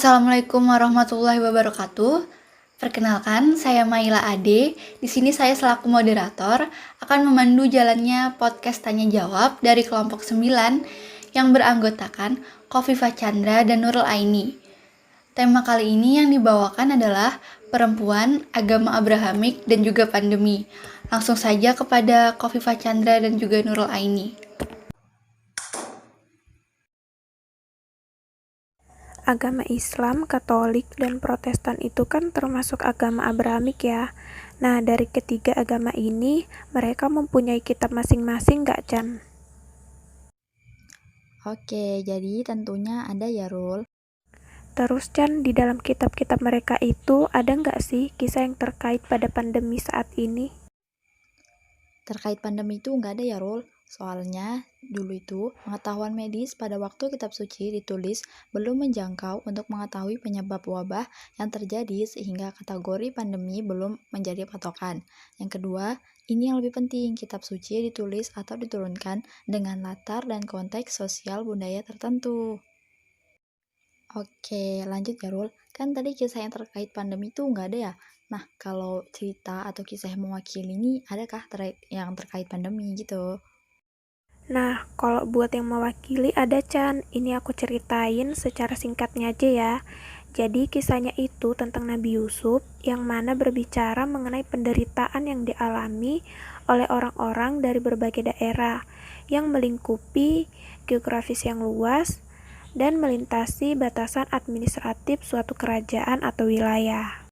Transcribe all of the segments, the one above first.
Assalamualaikum warahmatullahi wabarakatuh. Perkenalkan, saya Maila Ade. Di sini saya selaku moderator akan memandu jalannya podcast tanya jawab dari kelompok 9 yang beranggotakan Khofifah Chandra dan Nurul Aini. Tema kali ini yang dibawakan adalah perempuan, agama Abrahamik, dan juga pandemi. Langsung saja kepada Khofifah Chandra dan juga Nurul Aini. Agama Islam, Katolik, dan Protestan itu kan termasuk agama Abrahamik ya. Nah, dari ketiga agama ini, mereka mempunyai kitab masing-masing gak, Chan? Oke, jadi tentunya ada ya, Rul. Terus, Chan, di dalam kitab-kitab mereka itu ada nggak sih kisah yang terkait pada pandemi saat ini? Terkait pandemi itu nggak ada ya, Rul. Soalnya dulu itu pengetahuan medis pada waktu kitab suci ditulis belum menjangkau untuk mengetahui penyebab wabah yang terjadi sehingga kategori pandemi belum menjadi patokan. Yang kedua, ini yang lebih penting, kitab suci ditulis atau diturunkan dengan latar dan konteks sosial budaya tertentu. Oke, lanjut ya, Rul. Kan tadi kisah yang terkait pandemi itu nggak ada ya? Nah, kalau cerita atau kisah yang mewakili ini, adakah yang terkait pandemi gitu? Nah, kalau buat yang mewakili ada, Chan. Ini aku ceritain secara singkatnya aja ya. Jadi kisahnya itu tentang Nabi Yusuf yang mana berbicara mengenai penderitaan yang dialami oleh orang-orang dari berbagai daerah yang melingkupi geografis yang luas dan melintasi batasan administratif suatu kerajaan atau wilayah.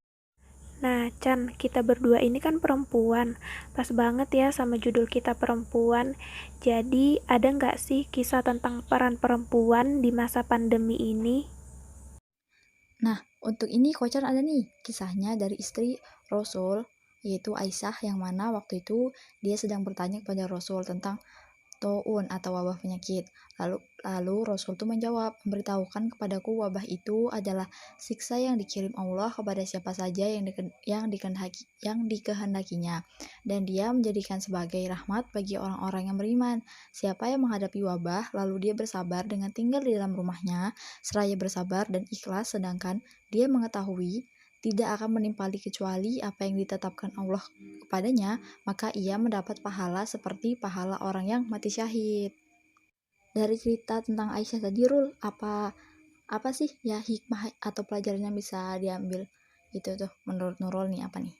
Nah, Chan, kita berdua ini kan perempuan. Pas banget ya sama judul kita perempuan. Jadi, ada nggak sih kisah tentang peran perempuan di masa pandemi ini? Nah, untuk ini Kocar ada nih kisahnya dari istri Rasul, yaitu Aisyah, yang mana waktu itu dia sedang bertanya kepada Rasul tentang To'un atau wabah penyakit. Lalu Rasul itu menjawab, "Memberitahukan kepadaku wabah itu adalah siksa yang dikirim Allah kepada siapa saja yang dikehendakinya, dan Dia menjadikan sebagai rahmat bagi orang-orang yang beriman. Siapa yang menghadapi wabah lalu dia bersabar dengan tinggal di dalam rumahnya, seraya bersabar dan ikhlas, sedangkan dia mengetahui tidak akan menimpali kecuali apa yang ditetapkan Allah kepadanya, maka ia mendapat pahala seperti pahala orang yang mati syahid." Dari cerita tentang Aisyah tadi, Rul, apa sih ya hikmah atau pelajaran yang bisa diambil itu tuh menurut Nurul nih, apa nih?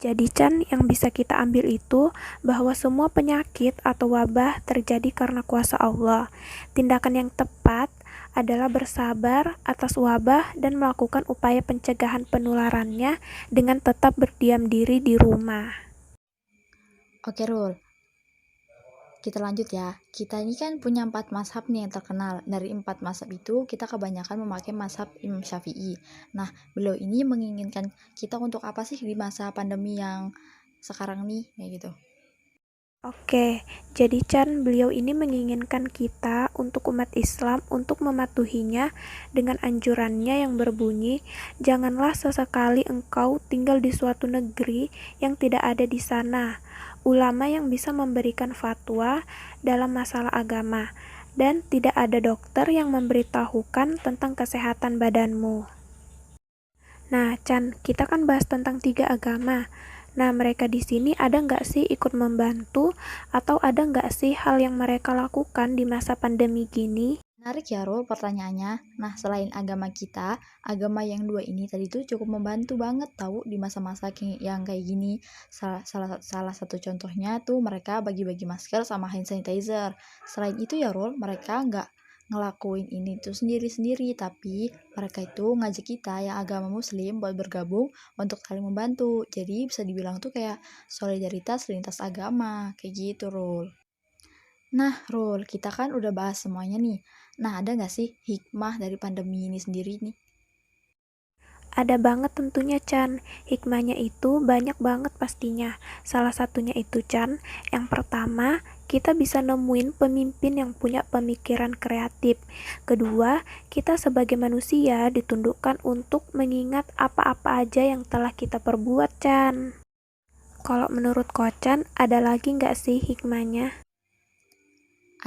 Jadi Chan, yang bisa kita ambil itu bahwa semua penyakit atau wabah terjadi karena kuasa Allah. Tindakan yang tepat adalah bersabar atas wabah dan melakukan upaya pencegahan penularannya dengan tetap berdiam diri di rumah. Oke, Rul, kita lanjut ya. Kita ini kan punya 4 mazhab nih yang terkenal. Dari 4 mazhab itu kita kebanyakan memakai mazhab Imam Syafi'i. Nah, beliau ini menginginkan kita untuk apa sih di masa pandemi yang sekarang nih, kayak gitu. Oke, jadi Chan, beliau ini menginginkan kita untuk umat Islam untuk mematuhinya dengan anjurannya yang berbunyi, janganlah sesekali engkau tinggal di suatu negeri yang tidak ada di sana ulama yang bisa memberikan fatwa dalam masalah agama, dan tidak ada dokter yang memberitahukan tentang kesehatan badanmu. Nah, Chan, kita kan bahas tentang 3 agama. Nah, mereka di sini ada nggak sih ikut membantu atau ada nggak sih hal yang mereka lakukan di masa pandemi gini? Menarik ya, Rul, pertanyaannya. Nah, selain agama kita, agama yang 2 ini tadi tuh cukup membantu banget tahu di masa-masa yang kayak gini. Salah satu contohnya tuh mereka bagi-bagi masker sama hand sanitizer. Selain itu ya, Rul, mereka nggak ngelakuin ini tuh sendiri-sendiri, tapi mereka itu ngajak kita yang agama muslim buat bergabung untuk saling membantu. Jadi bisa dibilang tuh kayak solidaritas lintas agama, kayak gitu, Rul. Nah, Rul, kita kan udah bahas semuanya nih. Nah, ada nggak sih hikmah dari pandemi ini sendiri nih? Ada banget tentunya Chan, hikmahnya itu banyak banget pastinya. Salah satunya itu Chan, yang pertama kita bisa nemuin pemimpin yang punya pemikiran kreatif. Kedua, kita sebagai manusia ditundukkan untuk mengingat apa-apa aja yang telah kita perbuat Chan. Kalau menurut Kocan, ada lagi nggak sih hikmahnya?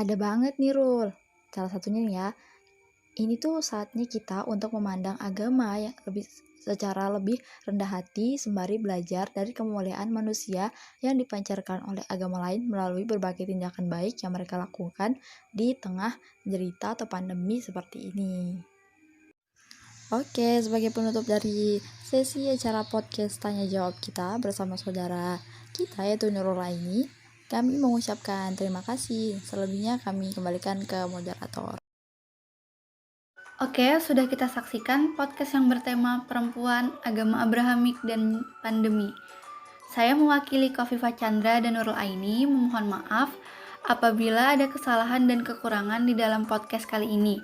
Ada banget nih, Rul. Salah satunya nih ya, Ini tuh saatnya kita untuk memandang agama yang secara lebih rendah hati sembari belajar dari kemuliaan manusia yang dipancarkan oleh agama lain melalui berbagai tindakan baik yang mereka lakukan di tengah derita atau pandemi seperti ini. Oke, sebagai penutup dari sesi acara podcast tanya jawab kita bersama saudara kita yaitu Nurul Aini, kami mengucapkan terima kasih. Selebihnya kami kembalikan ke moderator. Oke, sudah kita saksikan podcast yang bertema perempuan, agama Abrahamik, dan pandemi. Saya mewakili Kofifa Chandra dan Nurul Aini memohon maaf apabila ada kesalahan dan kekurangan di dalam podcast kali ini.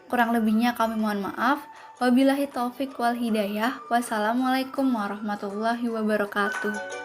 Kurang lebihnya kami mohon maaf. Wabillahi taufik wal hidayah. Wassalamualaikum warahmatullahi wabarakatuh.